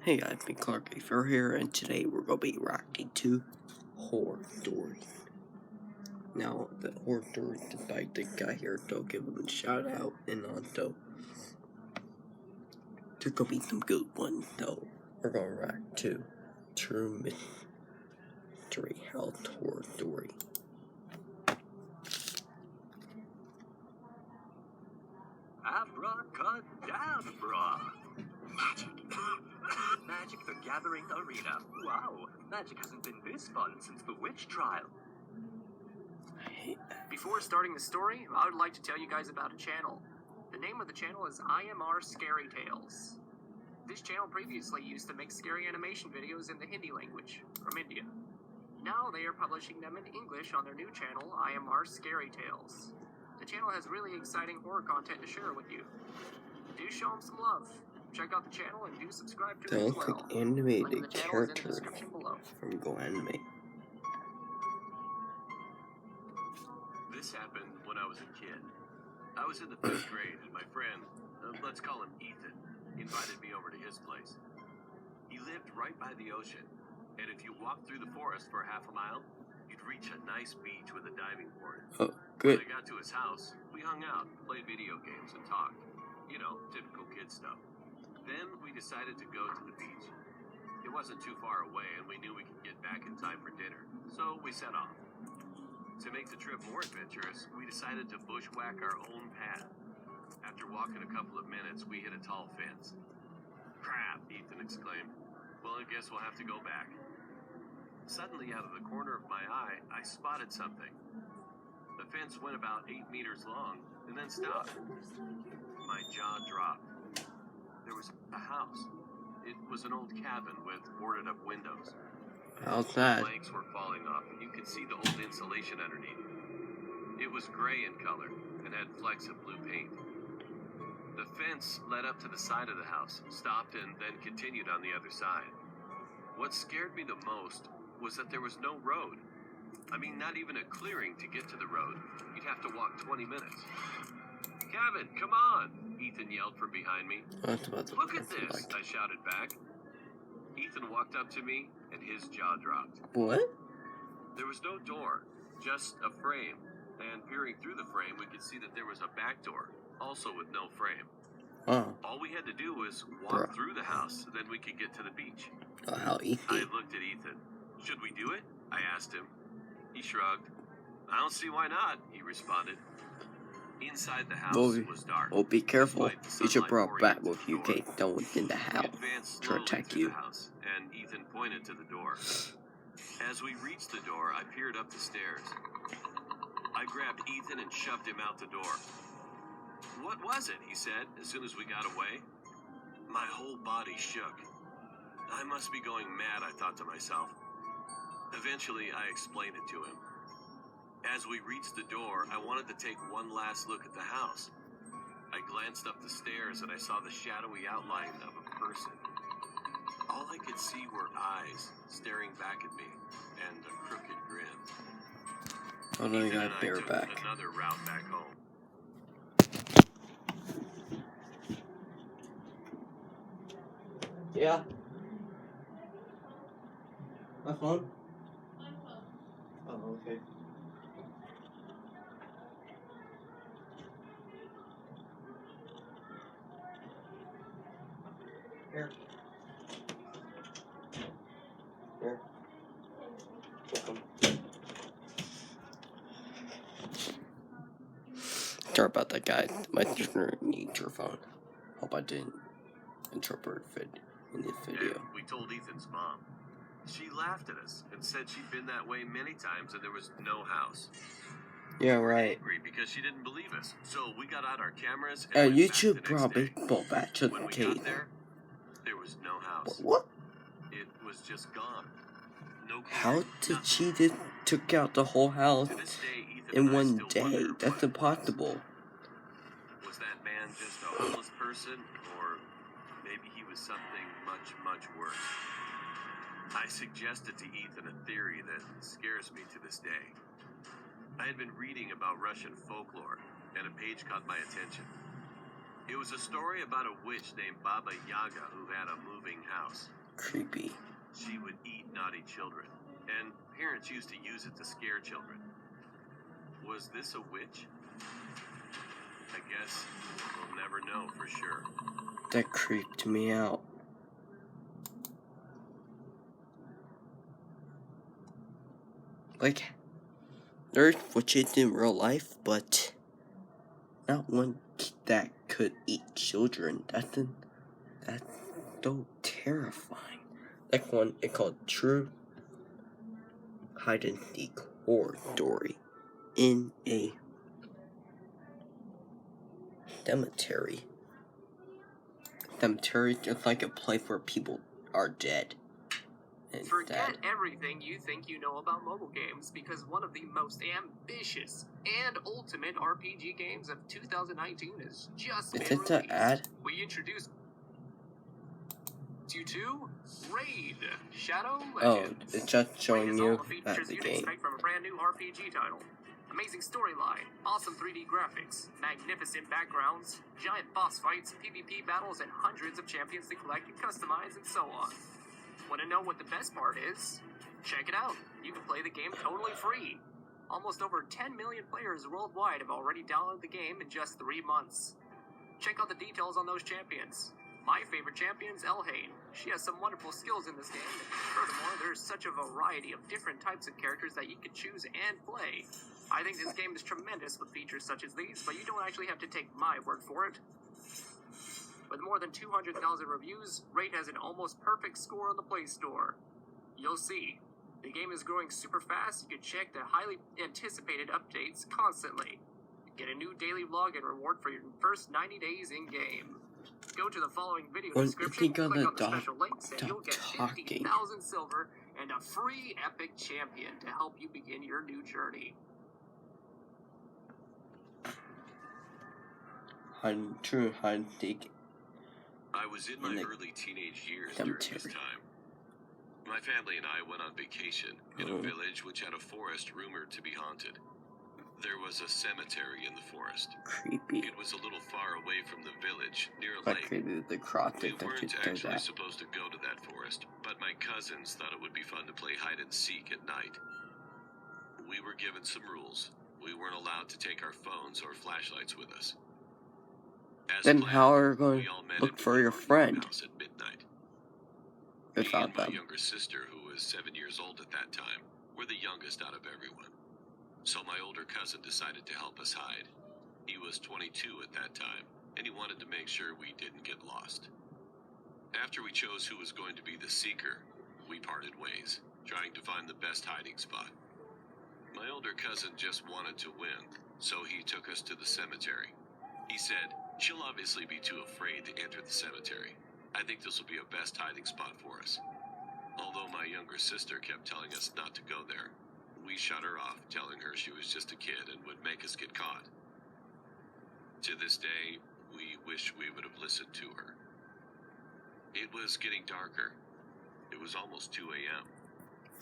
Hey guys, me Clark Afer here, and today we're going to be reacting to horror stories. Now, the horror stories that I think I hear, so give them a shout out, and also, there's going to be some good ones, so we're going to react to True Mystery House Horror Story. Abracadabra! Magic! Magic the Gathering Arena. Wow, magic hasn't been this fun since the witch trial. Before starting the story, I would like to tell you guys about a channel. The name of the channel is IMR Scary Tales. This channel previously used to make scary animation videos in the Hindi language, from India. Now they are publishing them in English on their new channel, IMR Scary Tales. The channel has really exciting horror content to share with you. Do show them some love. Check out the channel and do subscribe to it as Don't well. like animated Link to the channel is in the characters description below. from Go Anime. This happened when I was a kid. I was in the 5th grade and my friend, let's call him Ethan, invited me over to his place. He lived right by the ocean, and if you walked through the forest for half a mile, you'd reach a nice beach with a diving board. Oh, good. When I got to his house, we hung out, played video games, and talked. You know, typical kid stuff. Then we decided to go to the beach. It wasn't too far away, and we knew we could get back in time for dinner, so we set off. To make the trip more adventurous, we decided to bushwhack our own path. After walking a couple of minutes, we hit a tall fence. "Crap," Ethan exclaimed. "Well, I guess we'll have to go back." Suddenly, out of the corner of my eye, I spotted something. The fence went about 8 meters long, and then stopped. My jaw dropped. There was a house. It was an old cabin with boarded-up windows. How's that? Planks were falling off, and you could see the old insulation underneath. It was gray in color and had flecks of blue paint. The fence led up to the side of the house, stopped, and then continued on the other side. What scared me the most was that there was no road. I mean, not even a clearing to get to the road. You'd have to walk 20 minutes. "Kevin, come on!" Ethan yelled from behind me. "Look at this!" I shouted back. Ethan walked up to me, and his jaw dropped. What? There was no door, just a frame, and peering through the frame, we could see that there was a back door, also with no frame. Oh. All we had to do was walk through the house, then we could get to the beach. Oh, how easy. I looked at Ethan. "Should we do it?" I asked him. He shrugged. "I don't see why not," he responded. Inside the house was dark. Oh, be careful. Despite the You should sunlight bring a pouring bat into with the you, door. Kate. Don't in the We house advanced to slowly attack through you. the house, and Ethan pointed to the door. As we reached the door, I peered up the stairs. I grabbed Ethan and shoved him out the door. "What was it?" he said, as soon as we got away. My whole body shook. I must be going mad, I thought to myself. Eventually, I explained it to him. As we reached the door, I wanted to take one last look at the house. I glanced up the stairs and I saw the shadowy outline of a person. All I could see were eyes staring back at me and a crooked grin. Oh no, you Ethan got and I bear took back. another route back home. Yeah. My phone? Oh, okay. Here. Here. Welcome. Sorry about that, guys. My sister needs your phone. Hope I didn't interpret it in this video. And we told Ethan's mom. She laughed at us and said she'd been that way many times and there was no house. Yeah, We were right. angry because she didn't believe us. So we got out our cameras and went You back should the next probably day. go back to When the we cave. got there was no house. What? It was just gone. No clue, How did nothing. she just took out the whole house To this day, Ethan in and I one still day? wonder That's what it impossible. Was that man just a homeless person, or maybe he was something much, much worse? I suggested to Ethan a theory that scares me to this day. I had been reading about Russian folklore, and a page caught my attention. It was a story about a witch named Baba Yaga who had a moving house. Creepy. She would eat naughty children, and parents used to use it to scare children. Was this a witch? I guess we'll never know for sure. That creeped me out. Like, there's witches in real life, but not one that could eat children. That's so terrifying. Like one, it's called True Hide and Seek Horror Story in a cemetery. Cemetery is just like a place where people are dead. And Forget dead. everything you think you know about mobile games, because one of the most ambitious and ultimate RPG games of 2019 is just Is been this released. an ad? We introduced you to Raid: Shadow Oh, Legends. it's just Raid showing has you all the features the you'd game. expect from a brand new RPG title. Amazing storyline, awesome 3D graphics, magnificent backgrounds, giant boss fights, PvP battles, and hundreds of champions to collect and customize, and so on. Want to know what the best part is? Check it out. You can play the game totally free. Almost over 10 million players worldwide have already downloaded the game in just 3 months. Check out the details on those champions. My favorite champion is Elhain. She has some wonderful skills in this game, and furthermore, there's such a variety of different types of characters that you can choose and play. I think this game is tremendous with features such as these, but you don't actually have to take my word for it. With more than 200,000 reviews, Raid has an almost perfect score on the Play Store. You'll see. The game is growing super fast. You can check the highly anticipated updates constantly. Get a new daily vlog and reward for your first 90 days in-game. Go to the following video When description, you got click the on the special links, and stop you'll get talking. 50,000 silver and a free epic champion to help you begin your new journey. True Hide and Seek. I was in my In the early teenage years during this cemetery. time. My family and I went on vacation in a village which had a forest rumored to be haunted. There was a cemetery in the forest. Creepy. It was a little far away from the village, near a I lake. created the cross We that weren't just does actually that. supposed to go to that forest, but my cousins thought it would be fun to play hide and seek at night. We were given some rules. We weren't allowed to take our phones or flashlights with us. As Then planned, how are you going we all to met look at for your our friend house at midnight. without Me and my them? younger sister, who was 7 years old at that time, were the youngest out of everyone. So my older cousin decided to help us hide. He was 22 at that time, and he wanted to make sure we didn't get lost. After we chose who was going to be the seeker, we parted ways, trying to find the best hiding spot. My older cousin just wanted to win, so he took us to the cemetery. He said, "She'll obviously be too afraid to enter the cemetery. I think this will be a best hiding spot for us." Although my younger sister kept telling us not to go there, we shut her off, telling her she was just a kid and would make us get caught. To this day, we wish we would have listened to her. It was getting darker. It was almost 2 a.m.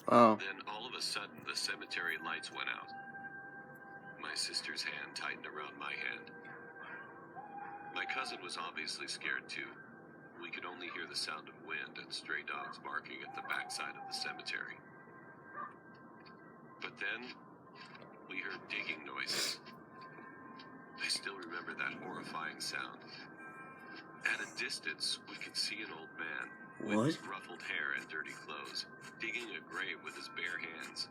Oh, Then all of a sudden, the cemetery lights went out. My sister's hand tightened around my hand. My cousin was obviously scared too. We could only hear the sound of wind and stray dogs barking at the backside of the cemetery. But then, we heard digging noises. I still remember that horrifying sound. At a distance, we could see an old man with what? his ruffled hair and dirty clothes, digging a grave with his bare hands.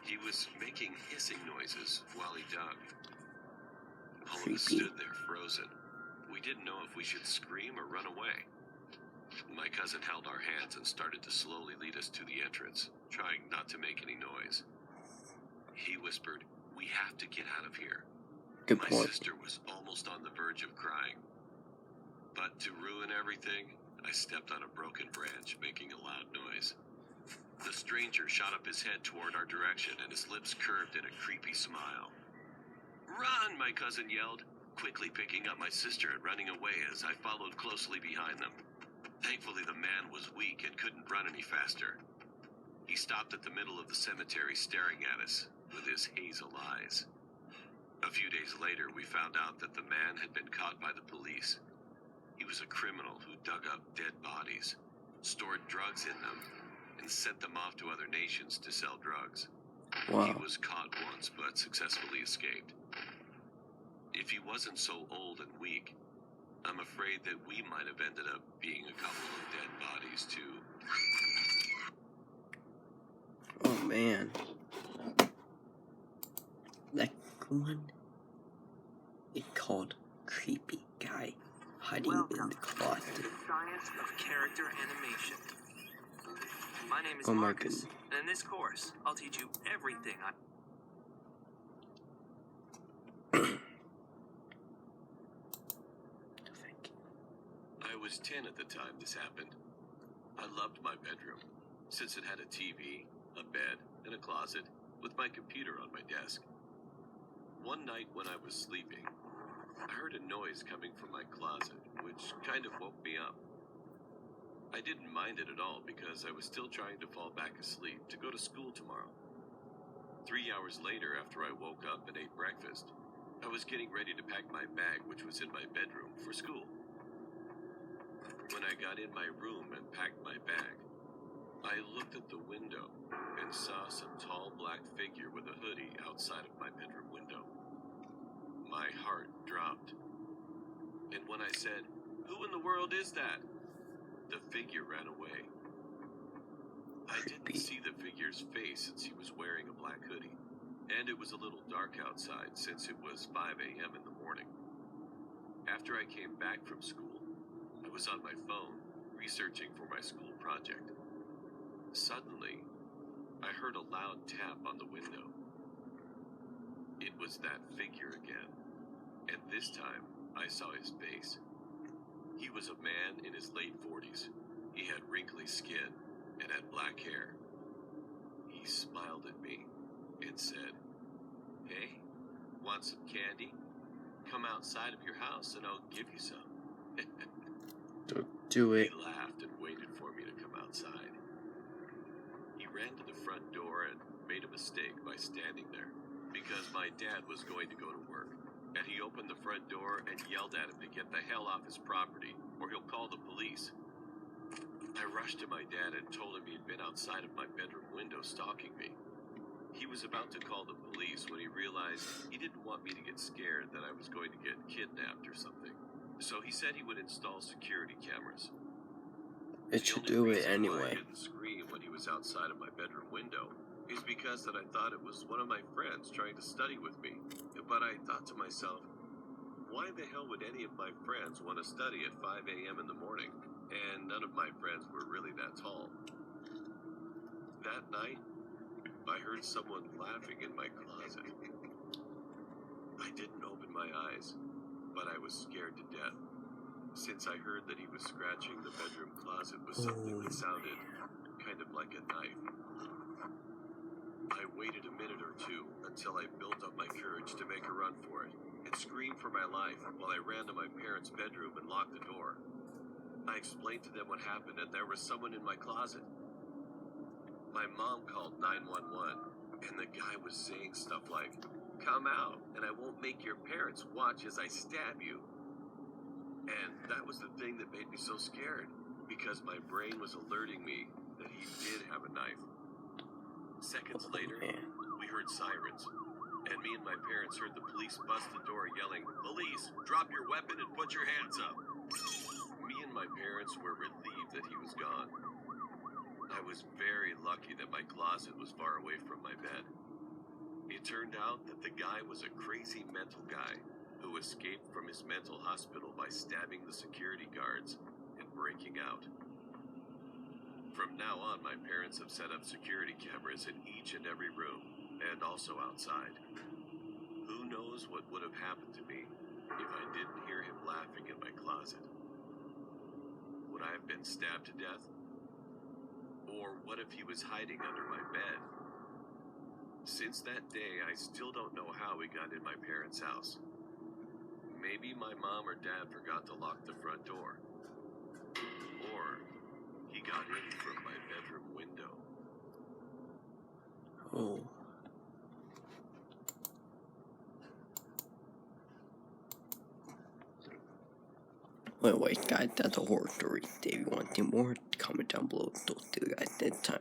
He was making hissing noises while he dug. All of us Creepy. stood there frozen. We didn't know if we should scream or run away. My cousin held our hands and started to slowly lead us to the entrance, trying not to make any noise. He whispered, "We have to get out of here." Good My point. sister was almost on the verge of crying. But to ruin everything, I stepped on a broken branch, making a loud noise. The stranger shot up his head toward our direction, and his lips curved in a creepy smile. "Run!" my cousin yelled, quickly picking up my sister and running away as I followed closely behind them. Thankfully, the man was weak and couldn't run any faster. He stopped at the middle of the cemetery staring at us with his hazel eyes. A few days later, we found out that the man had been caught by the police. He was a criminal who dug up dead bodies. stored drugs in them, and sent them off to other nations to sell drugs. He Wow. was caught once, but successfully escaped. If he wasn't so old and weak, I'm afraid that we might have ended up being a couple of dead bodies, too. Oh man. That one is called Creepy Guy Hiding in Welcome the Closet. to the Science of Character Animation. My name is Oh my Marcus, goodness. and in this course, I'll teach you everything I... I was 10 at the time this happened. I loved my bedroom, since it had a TV, a bed, and a closet, with my computer on my desk. One night when I was sleeping, I heard a noise coming from my closet, which kind of woke me up. I didn't mind it at all because I was still trying to fall back asleep to go to school tomorrow. 3 hours later, after I woke up and ate breakfast, I was getting ready to pack my bag, which was in my bedroom, for school. When I got in my room and packed my bag, I looked at the window and saw some tall black figure with a hoodie outside of my bedroom window. My heart dropped. And when I said, "Who in the world is that?" the figure ran away. I didn't see the figure's face since he was wearing a black hoodie, and it was a little dark outside since it was 5 a.m. in the morning. After I came back from school, I was on my phone researching for my school project. Suddenly, I heard a loud tap on the window. It was that figure again, and this time I saw his face. He was a man in his late 40s. He had wrinkly skin and had black hair. He smiled at me and said, "Hey, want some candy? Come outside of your house and I'll give you some." Don't do it. He laughed and waited for me to come outside. He ran to the front door and made a mistake by standing there, because my dad was going to go to work, and he opened the front door and yelled at him to get the hell off his property, or he'll call the police. I rushed to my dad and told him he had been outside of my bedroom window stalking me. He was about to call the police when he realized he didn't want me to get scared that I was going to get kidnapped or something. So he said he would install security cameras. It should do it anyway. I didn't scream when he was outside of my bedroom window is because that I thought it was one of my friends trying to study with me. But I thought to myself, why the hell would any of my friends want to study at 5 a.m. in the morning? And none of my friends were really that tall. That night, I heard someone laughing in my closet. I didn't open my eyes, but I was scared to death, since I heard that he was scratching the bedroom closet with something that sounded kind of like a knife. I waited a minute or two until I built up my courage to make a run for it, and screamed for my life while I ran to my parents' bedroom and locked the door. I explained to them what happened, and there was someone in my closet. My mom called 911, and the guy was saying stuff like, "Come out, and I won't make your parents watch as I stab you." And that was the thing that made me so scared, because my brain was alerting me that he did have a knife. Seconds later, we heard sirens, and me and my parents heard the police bust the door yelling, "Police, drop your weapon and put your hands up." Me and my parents were relieved that he was gone. I was very lucky that my closet was far away from my bed. It turned out that the guy was a crazy mental guy who escaped from his mental hospital by stabbing the security guards and breaking out. From now on, my parents have set up security cameras in each and every room, and also outside. Who knows what would have happened to me if I didn't hear him laughing in my closet? Would I have been stabbed to death? Or what if he was hiding under my bed? Since that day, I still don't know how we got in my parents' house. Maybe my mom or dad forgot to lock the front door. Or he got in from my bedroom window. Oh. Wait, guys, that's a horror story. If you want to more, comment down below. Don't do that.